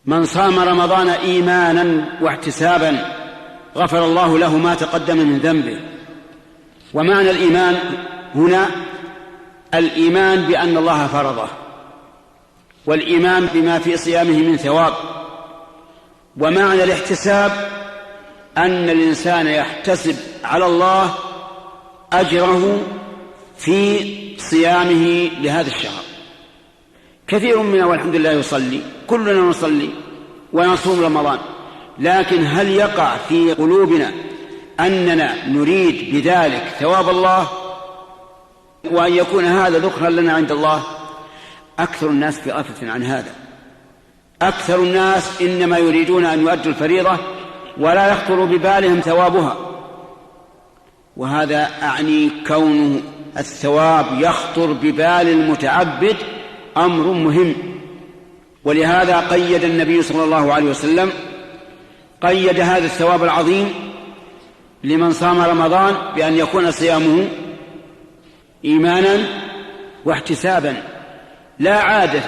من صام رمضان إيمانا واحتسابا غفر الله له ما تقدم من ذنبه. ومعنى الإيمان هنا الإيمان بأن الله فرضه، والإيمان بما في صيامه من ثواب. ومعنى الاحتساب أن الإنسان يحتسب على الله أجره في صيامه لهذا الشهر. كثير منا والحمد لله يصلي، كلنا نصلي ونصوم رمضان، لكن هل يقع في قلوبنا أننا نريد بذلك ثواب الله وأن يكون هذا ذخرا لنا عند الله؟ أكثر الناس في غفلة عن هذا. أكثر الناس إنما يريدون أن يؤدوا الفريضة ولا يخطر ببالهم ثوابها، وهذا أعني كون الثواب يخطر ببال المتعبد أمر مهم. ولهذا قيد النبي صلى الله عليه وسلم قيد هذا الثواب العظيم لمن صام رمضان بأن يكون صيامه إيمانا واحتسابا، لا عادة